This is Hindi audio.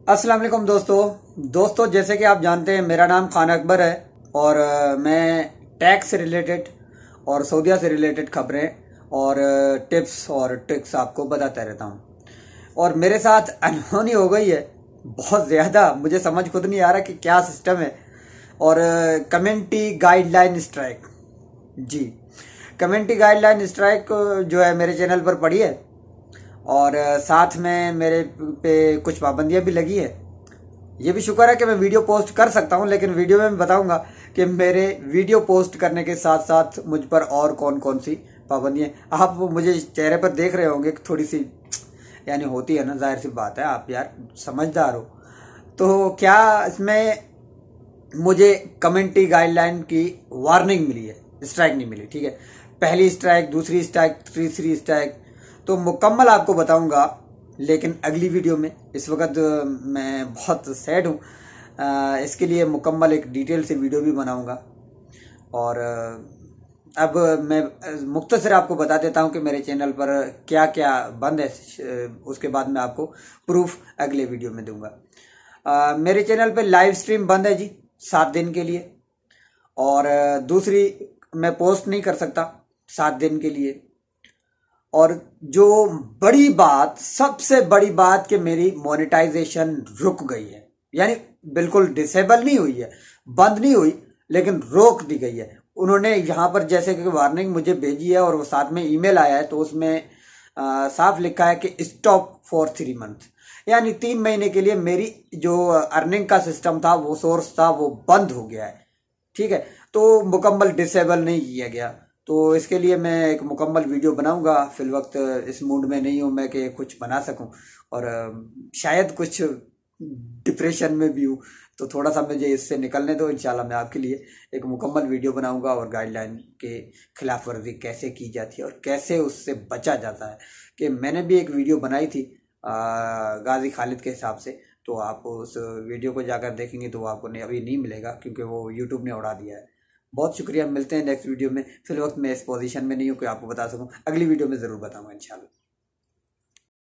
अस्सलाम वालेकुम दोस्तों जैसे कि आप जानते हैं मेरा नाम खान अकबर है और मैं टैक्स से रिलेटेड और सऊदीया से रिलेटेड खबरें और टिप्स और ट्रिक्स आपको बताता रहता हूँ। और मेरे साथ अनहोनी हो गई है बहुत ज़्यादा, मुझे समझ खुद नहीं आ रहा कि क्या सिस्टम है। और कम्युनिटी गाइडलाइन स्ट्राइक, जी कम्युनिटी गाइडलाइन स्ट्राइक जो है मेरे चैनल पर पड़ी है और साथ में मेरे पे कुछ पाबंदियां भी लगी है। ये भी शुक्र है कि मैं वीडियो पोस्ट कर सकता हूं, लेकिन वीडियो में मैं बताऊंगा कि मेरे वीडियो पोस्ट करने के साथ साथ मुझ पर और कौन कौन सी पाबंदियां। आप मुझे चेहरे पर देख रहे होंगे, थोड़ी सी यानी होती है ना, जाहिर सी बात है, आप यार समझदार हो। तो क्या इसमें मुझे कम्युनिटी गाइडलाइन की वार्निंग मिली है, स्ट्राइक नहीं मिली, ठीक है। पहली स्ट्राइक, दूसरी स्ट्राइक, तीसरी स्ट्राइक तो मुकम्मल आपको बताऊंगा, लेकिन अगली वीडियो में। इस वक्त मैं बहुत सैड हूँ, इसके लिए मुकम्मल एक डिटेल से वीडियो भी बनाऊंगा। और अब मैं मुख्तसर आपको बता देता हूं कि मेरे चैनल पर क्या क्या बंद है, उसके बाद मैं आपको प्रूफ अगले वीडियो में दूंगा। मेरे चैनल पे लाइव स्ट्रीम बंद है जी 7 दिन के लिए, और दूसरी मैं पोस्ट नहीं कर सकता 7 दिन के लिए। और जो बड़ी बात, सबसे बड़ी बात कि मेरी मोनेटाइजेशन रुक गई है, यानी बिल्कुल डिसेबल नहीं हुई है, बंद नहीं हुई, लेकिन रोक दी गई है। उन्होंने यहाँ पर जैसे कि वार्निंग मुझे भेजी है और वो साथ में ईमेल आया है, तो उसमें साफ लिखा है कि स्टॉप फॉर 3 मंथ, यानी 3 महीने के लिए मेरी जो अर्निंग का सिस्टम था, वो सोर्स था, वो बंद हो गया है, ठीक है। तो मुकम्मल डिसेबल नहीं किया गया। तो इसके लिए मैं एक मुकम्मल वीडियो बनाऊंगा। फिल वक्त इस मूड में नहीं हूं मैं कि कुछ बना सकूं, और शायद कुछ डिप्रेशन में भी हूं, तो थोड़ा सा मुझे इससे निकलने दो। इंशाल्लाह मैं आपके लिए एक मुकम्मल वीडियो बनाऊंगा और गाइडलाइन के खिलाफ वर्जी कैसे की जाती है और कैसे उससे बचा जाता है। कि मैंने भी एक वीडियो बनाई थी गाजी खालिद के हिसाब से, तो आप उस वीडियो को जाकर देखेंगे तो आपको अभी नहीं मिलेगा, क्योंकि वो यूट्यूब ने उड़ा दिया है। बहुत शुक्रिया, मिलते हैं नेक्स्ट वीडियो में। फिर वक्त मैं इस पोजीशन में नहीं हूँ कि आपको बता सकूँ, अगली वीडियो में ज़रूर बताऊँगा इंशाल्लाह।